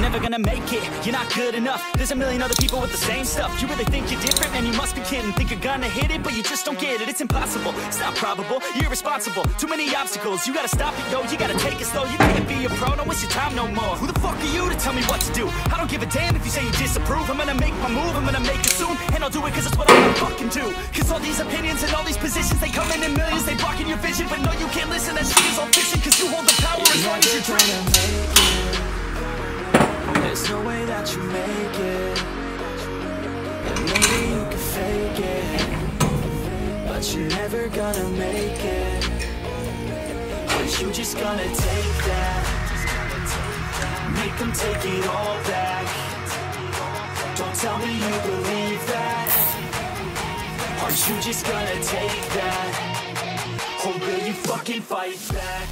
never gonna make it, you're not good enough. There's a million other people with the same stuff. You really think you're different? Man, you must be kidding. Think you're gonna hit it, but you just don't get it. It's impossible, it's not probable, you're irresponsible. Too many obstacles, you gotta stop it, yo. You gotta take it slow, you can't be a pro. Don't waste your time no more. Who the fuck are you to tell me what to do? I don't give a damn if you say you disapprove. I'm gonna make my move, I'm gonna make it soon. And I'll do it cause it's what I wanna fucking do. Cause all these opinions and all these positions, they come in millions, they blocking your vision. But no, you can't listen, that shit is all fiction. Cause you hold the power as long as you're trying to make it. There's no way that you make it. And maybe you can fake it, but you're never gonna make it. Cause you just gonna take that, make them take it all back. Don't tell me you believe that. Are you just gonna take that, or will you fucking fight back?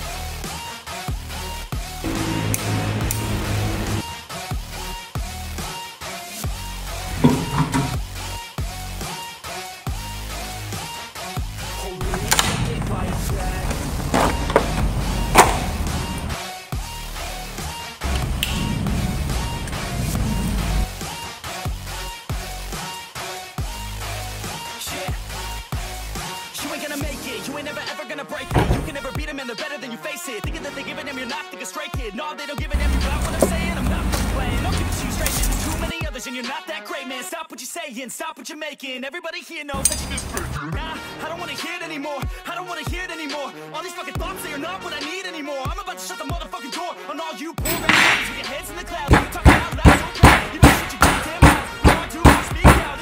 Thinking that they give a damn, you're not thinking straight, kid. No, they don't give a damn about what I'm saying. I'm not playing, I'll give it to you straight. There's too many others and you're not that great, man. Stop what you're saying, stop what you're making. Everybody here knows that you're just faking. Nah, I don't wanna hear it anymore, I don't wanna hear it anymore. All these fucking thoughts, they are not what I need anymore. I'm about to shut the motherfucking door on all you poor ass with your heads in the clouds. You're talking out loud, so proud. You better shut your goddamn mouth. All I do is speak out.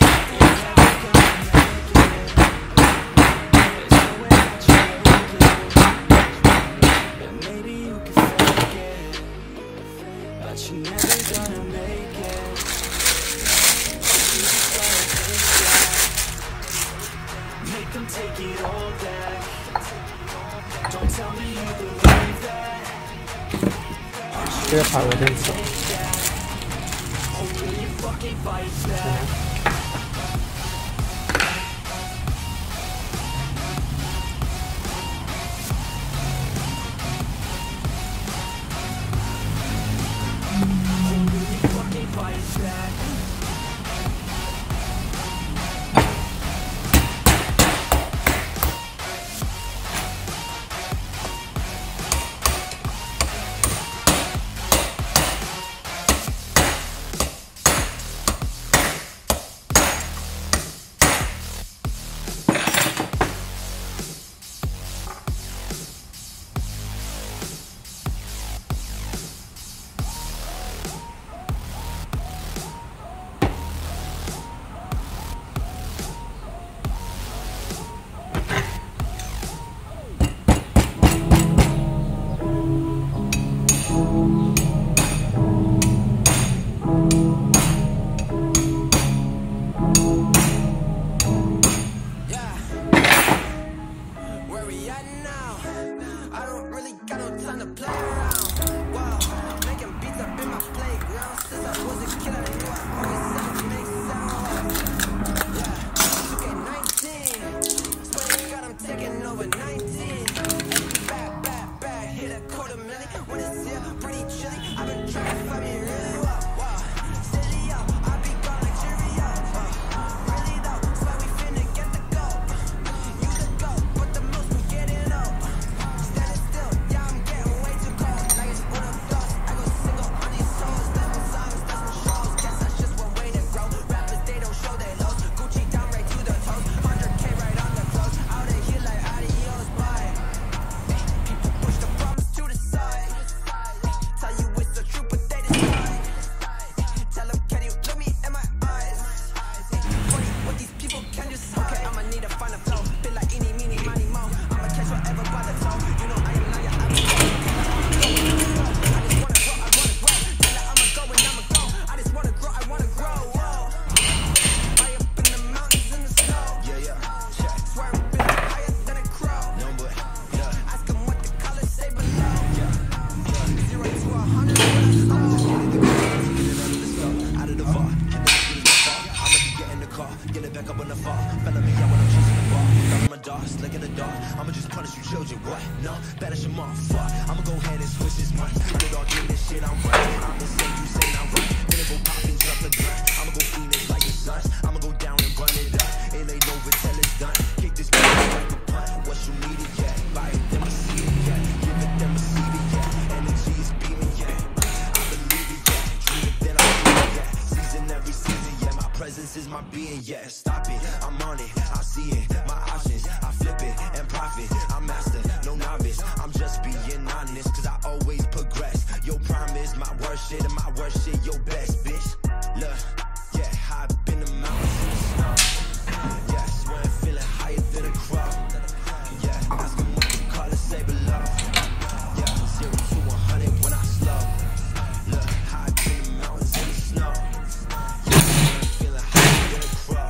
You're never gonna make it. Make them take it all back. Don't tell me you believe that. Or will you fucking fight back? is my being, yeah. Stop it, I'm on it, I see it. My options, I flip it and profit. I'm master, no novice. I'm just being honest, cause I always progress. Your prime is my worst shit, and my worst shit your best, bitch. Look, yeah, high up in the mountains in the snow. Yeah, swear I'm feeling higher than a crow. Yeah, ask them what you call it, say below. Yeah, 0 to 100 when I slow. Look, high up in the mountains in the snow. Yeah, swear I'm feeling higher than a crow.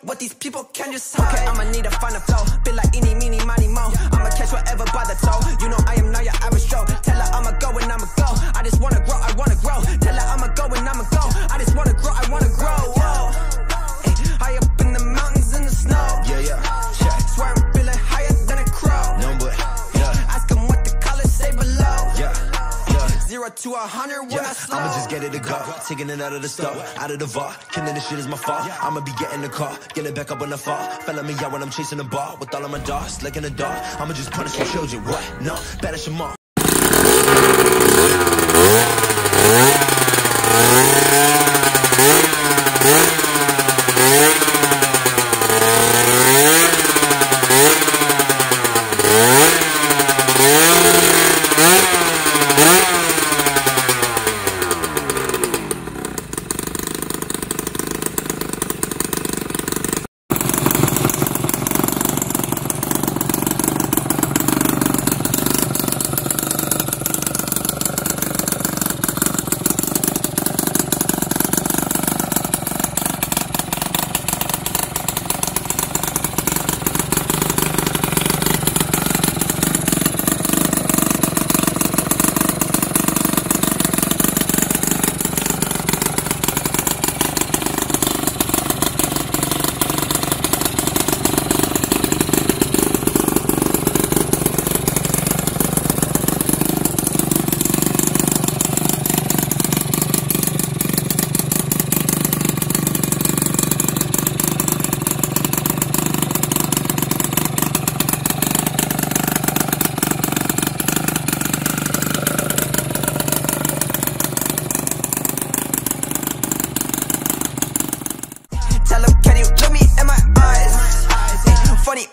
What these people can just hide. Okay, I'ma need to find a flow. Feel like eeny, meeny, miny, mo. I'ma catch whatever by the toe. You know I am not your average Joe. Tell her I'ma go and I'ma go. I just wanna grow, I wanna grow. Tell her I'ma go and I'ma go. I just wanna grow, I wanna grow. Whoa. Hey, high up in the mountains in the snow. Yeah, yeah. Check. Swear I'm feeling higher than a crow. No, but yeah. Ask them what the colors say below. Yeah. 0 to 100 when I slow. I'ma just get it to go, taking it out of the store, out of the vault, killing this shit is my fault. I'ma be getting the car, getting back up on the fall. Felling me out when I'm chasing the ball, with all of my dogs, like in the dark. I'ma just punish some children, what? No, banish them all.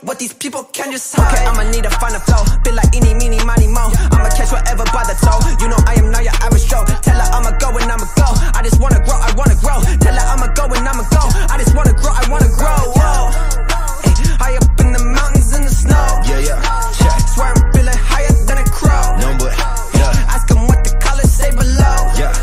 What these people can just hide. Okay, I'ma need to find a flow. Feel like eeny, meeny, miny, mo. I'ma catch whatever by the toe. You know I am not your average Joe. Tell her I'ma go and I'ma go. I just wanna grow, I wanna grow. Tell her I'ma go and I'ma go. I just wanna grow, I wanna grow. Whoa. Hey, high up in the mountains in the snow. Yeah, yeah. Check. Swear I'm feeling higher than a crow. No, but yeah. Ask them what the colors say below. Yeah.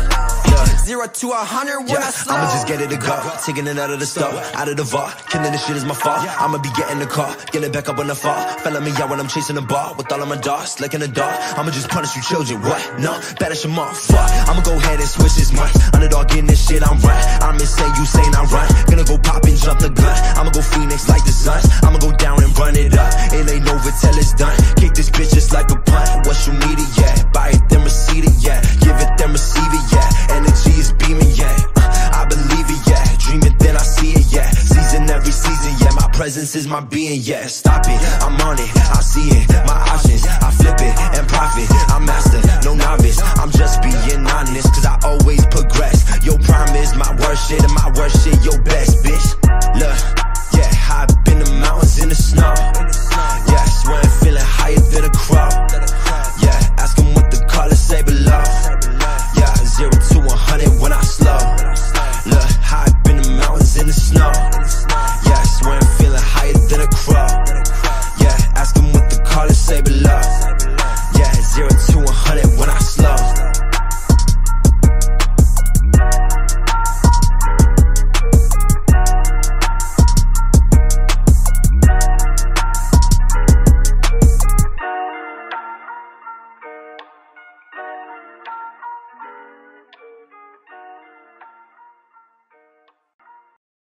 0 to 100 when I slow. I'ma just get it to go, taking it out of the store, out of the vault, killing this shit is my fault. I'ma be getting the car, getting back up on the fall. Felling me out when I'm chasing the ball, with all of my dogs, like in the dark. I'ma just punish you children, what? No, banish them all, fuck. I'ma go ahead and switch this month. Underdog getting this shit, I'm right. I'm insane, you saying I'm right. Gonna go pop and jump the gun. I'ma go Phoenix like the Suns. I'ma go down and run it up. It ain't over till it's done. Kick this bitch just like a punt. What you need it, yeah. Buy it, then receive it, yeah. Give it, then receive it, yeah. Energy is beaming, yeah. I believe it, yeah. Dream it, then I see it, yeah. Season every season, yeah. My presence is my being, yeah. Stop it, I'm on it, I see it. My